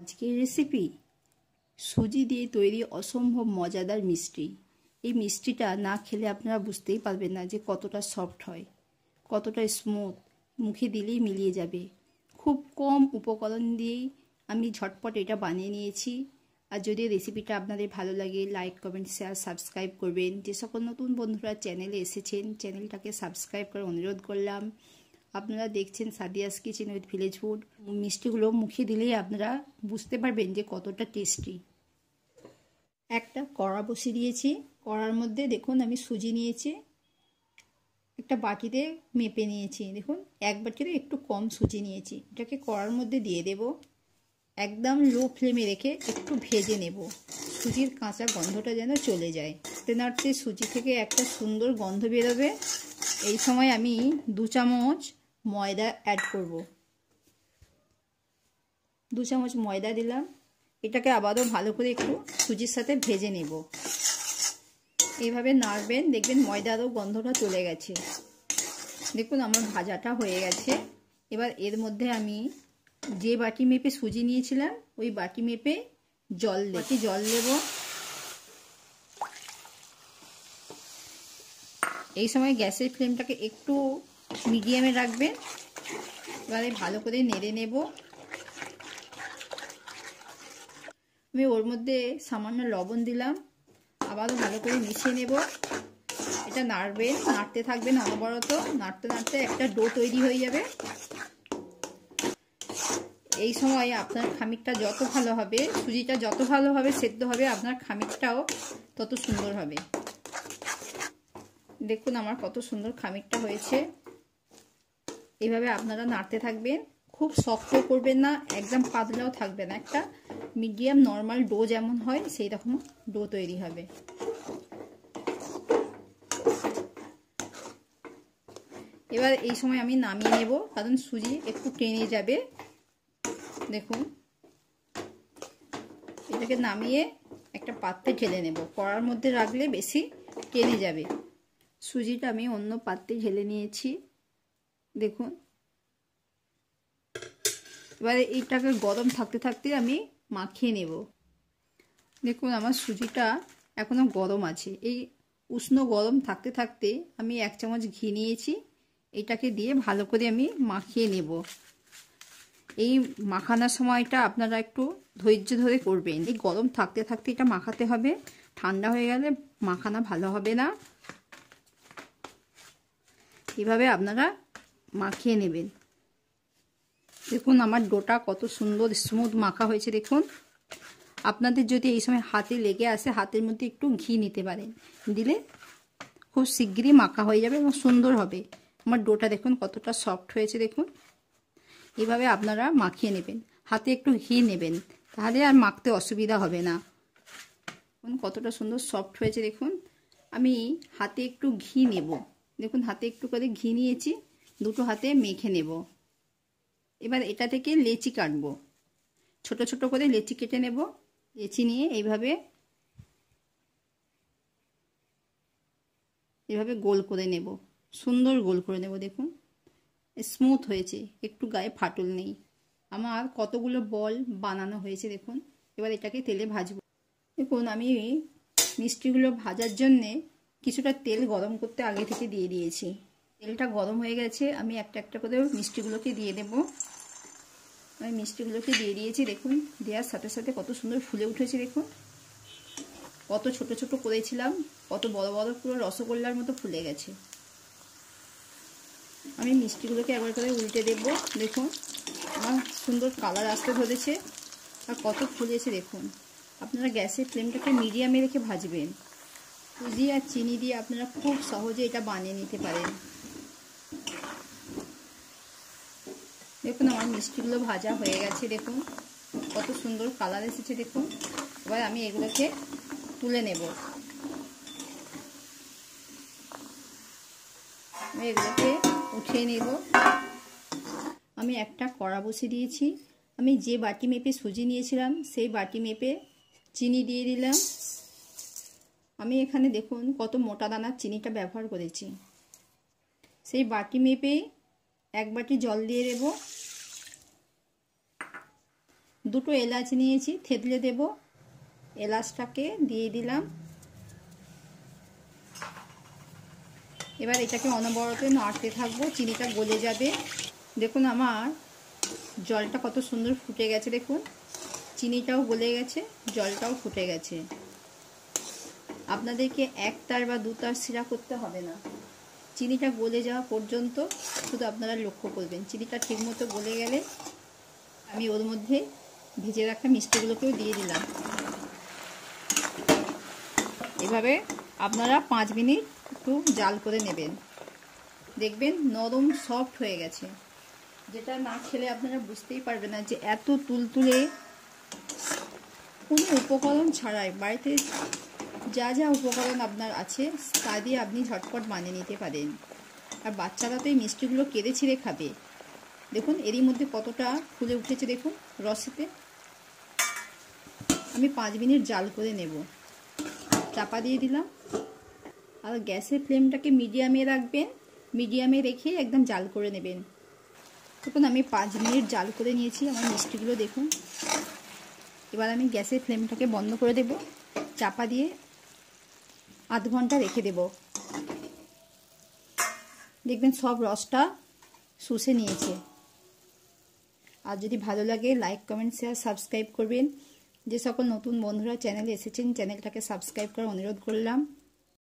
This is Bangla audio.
আজকের রেসিপি সুজি দিয়ে তৈরি অসম্ভব মজাদার মিষ্টি। এই মিষ্টিটা না খেলে আপনারা বুঝতেই পারবেন না যে কতটা সফট হয়, কতটা স্মুথ, মুখে দিলেই মিলিয়ে যাবে। খুব কম উপকরণ দিয়েই আমি ঝটপট এটা বানিয়ে নিয়েছি। আর যদি রেসিপিটা আপনাদের ভালো লাগে, লাইক, কমেন্ট, শেয়ার, সাবস্ক্রাইব করবেন। যে সকল নতুন বন্ধুরা চ্যানেলে এসেছেন, চ্যানেলটাকে সাবস্ক্রাইব করে অনুরোধ করলাম। আপনারা দেখছেন Sadia's kitchen with village food. মিষ্টিগুলো মুখে দিলেই আপনারা বুঝতে পারবেন যে কতটা টেস্টি। একটা কড়া বসিয়ে দিয়েছি। কড়ার মধ্যে দেখুন আমি সুজি নিয়েছি, একটা বাটিতে মেপে নিয়েছি। দেখুন এক বাটিতে একটু কম সুজি নিয়েছি। এটাকে কড়ার মধ্যে দিয়ে দেব। একদম লো ফ্লেমে রেখে একটু ভেজে নেব, সুজির কাঁচা গন্ধটা যেন চলে যায়। নাড়তে নাড়তে সুজি থেকে একটা সুন্দর গন্ধ বেরোবে। এই সময় আমি 2 চামচ ময়দা অ্যাড করব। 2 চামচ ময়দা দিলাম। এটাকে আবারও ভালো করে একটু সুজির সাথে ভেজে নেব। এইভাবে নাড়বেন, দেখবেন ময়দারও গন্ধটা চলে গেছে। দেখুন আমার ভাজাটা হয়ে গেছে। এবার এর মধ্যে আমি যে বাটি মেপে সুজি নিয়েছিলাম ওই বাটি মেপে জল দেব। এই সময় গ্যাসের ফ্লেমটাকে একটু মিডিয়ামে রাখবেন। এবারে ভালো করে নেড়ে নেব। আমি ওর মধ্যে সামান্য লবণ দিলাম, আবারও ভালো করে মিশিয়ে নেব। এটা নাড়বেন, নাড়তে থাকবেন অনবরত। নাড়তে নাড়তে একটা ডো তৈরি হয়ে যাবে। এই সময় আপনার খামিরটা যত ভালো হবে, সুজিটা যত ভালোভাবে সেদ্ধ হবে, আপনার খামিরটাও তত সুন্দর হবে। দেখুন আমার কত সুন্দর খামিরটা হয়েছে। এইভাবে আপনারা নাড়তে থাকবেন। খুব শক্ত করবেন না, একদম পাতলাও থাকবে না। একটা মিডিয়াম নর্মাল ডো যেমন হয় সেই রকম ডো তৈরি হবে। এবার এই সময় আমি নামিয়ে নেব, কারণ সুজি একটু টেনে যাবে। দেখুন এটাকে নামিয়ে একটা পাত্রে ঢেলে নেব। কড়ার মধ্যে রাখলে বেশি টেনে যাবে। সুজিটা আমি অন্য পাত্রে ঢেলে নিয়েছি। দেখুন এবারে এইটাকে গরম থাকতে থাকতে আমি মাখিয়ে নেব। দেখুন আমার সুজিটা এখনো গরম আছে। এই উষ্ণ গরম থাকতে থাকতে আমি 1 চামচ ঘি নিয়েছি। এটাকে দিয়ে ভালো করে আমি মাখিয়ে নেব। এই মাখানোর সময়টা আপনারা একটু ধৈর্য ধরে করবেন। এই গরম থাকতে থাকতে এটা মাখাতে হবে। ঠান্ডা হয়ে গেলে মাখানো ভালো হবে না। এভাবে আপনারা মাখিয়ে নেবেন। দেখুন আমার ডোটা কত সুন্দর স্মুথ মাখা হয়েছে। দেখুন আপনাদের যদি এই সময় হাতে লেগে আসে, হাতের মধ্যে একটু ঘি নিতে পারেন, দিলে খুব শিগগিরই মাখা হয়ে যাবে এবং সুন্দর হবে। আমার ডোটা দেখুন কতটা সফট হয়েছে। দেখুন এভাবে আপনারা মাখিয়ে নেবেন। হাতে একটু ঘি নেবেন, তাহলে আর মাখতে অসুবিধা হবে না। দেখুন কতটা সুন্দর সফট হয়েছে। দেখুন আমি হাতে একটু ঘি নেব। দেখুন হাতে একটু করে ঘি নিয়েছি, দুটো হাতে মেখে নেব। এবার এটা থেকে লেচি কাটবো। ছোট ছোট করে লেচি কেটে নেব। লেচি নিয়ে এইভাবে গোল করে নেব। সুন্দর গোল করে নেব। দেখুন স্মুথ হয়েছে, একটু গায়ে ফাটল নেই। আমার কতগুলো বল বানানো হয়েছে দেখুন। এবার এটাকে তেলে ভাজবো। দেখুন আমি মিষ্টিগুলো ভাজার জন্যে কিছুটা তেল গরম করতে আগে থেকে দিয়ে দিয়েছি। তেলটা গরম হয়ে গেছে। আমি একটা একটা করে মিষ্টিগুলোকে দিয়ে দেব। আমি মিষ্টিগুলোকে দিয়ে দিয়েছি। দেখুন দেওয়ার সাথে সাথে কত সুন্দর ফুলে উঠেছে। দেখুন কত ছোট ছোট করেছিলাম, কত বড় বড় পুরো রসগোল্লার মতো ফুলে গেছে। আমি মিষ্টিগুলোকে একবার করে উল্টে দেব। দেখুন আমার সুন্দর কালার আসতে ধরেছে আর কত ফুলেছে। দেখুন আপনারা গ্যাসের ফ্লেমটাকে মিডিয়ামে রেখে ভাজবেন। সুজি আর চিনি দিয়ে আপনারা খুব সহজে এটা বানিয়ে নিতে পারেন। দেখুন আমার মিষ্টিগুলো ভাজা হয়ে গেছে। দেখুন কত সুন্দর কালার এসেছে। দেখুন এবার আমি এগুলোকে তুলে নেব। আমি এগুলোকে উঠিয়ে নেব। আমি একটা কড়া বসিয়ে দিয়েছি। আমি যে বাটি মেপে সুজি নিয়েছিলাম সেই বাটি মেপে চিনি দিয়ে দিলাম। আমি এখানে দেখুন কত মোটা দানার চিনিটা ব্যবহার করেছি। সেই বাটি মেপে 1 বাটি জল দিয়ে দেব। দুটো এলাচ নিয়েছি, থেতলে দেব। এলাচটাকে দিয়ে দিলাম। এবার এটাকে অনবরত নাড়তে থাকবো, চিনিটা গলে যাবে। দেখুন আমার জলটা কত সুন্দর ফুটে গেছে, দেখুন চিনিটাও গলে গেছে, জলটাও ফুটে গেছে। আপনাদেরকে একটার বা দুটার শিরা করতে হবে না, চিনিটা গলে যাওয়া পর্যন্ত শুধু আপনারা লক্ষ্য করবেন। চিনিটা ঠিকমতো গলে গেলে আমি ওর মধ্যে ভেজে রাখা মিষ্টিগুলোকেও দিয়ে দিলাম। এভাবে আপনারা 5 মিনিট একটু জাল করে নেবেন, দেখবেন নরম সফট হয়ে গেছে। যেটা না খেলে আপনারা বুঝতেই পারবেন না যে এত তুলতুলে, কোনো উপকরণ ছাড়াই বাড়িতে যা যা উপকরণ আপনার আছে তা দিয়ে আপনি ঝটপট বানিয়ে নিতে পারেন। আর বাচ্চারা তো এই মিষ্টিগুলো কেড়ে ছিঁড়ে খাবে। দেখুন এরই মধ্যে কতটা ফুলে উঠেছে, দেখুন রসেতে। আমি 5 মিনিট জাল করে নেব। চাপা দিয়ে দিলাম। আর গ্যাসের ফ্লেমটাকে মিডিয়ামে রাখবেন, মিডিয়ামে রেখে একদম জাল করে নেবেন। দেখুন আমি 5 মিনিট জাল করে নিয়েছি আমার মিষ্টিগুলো, দেখুন। এবার আমি গ্যাসের ফ্লেমটাকে বন্ধ করে দেব, চাপা দিয়ে আধ ঘন্টা রেখে দেব। দেখবেন সব রসটা শুষে নিয়েছে। আর যদি ভালো লাগে লাইক, কমেন্ট, শেয়ার, সাবস্ক্রাইব করবেন। যে সকল নতুন বন্ধুরা চ্যানেলে এসেছেন চ্যানেলটাকে সাবস্ক্রাইব করার অনুরোধ করলাম।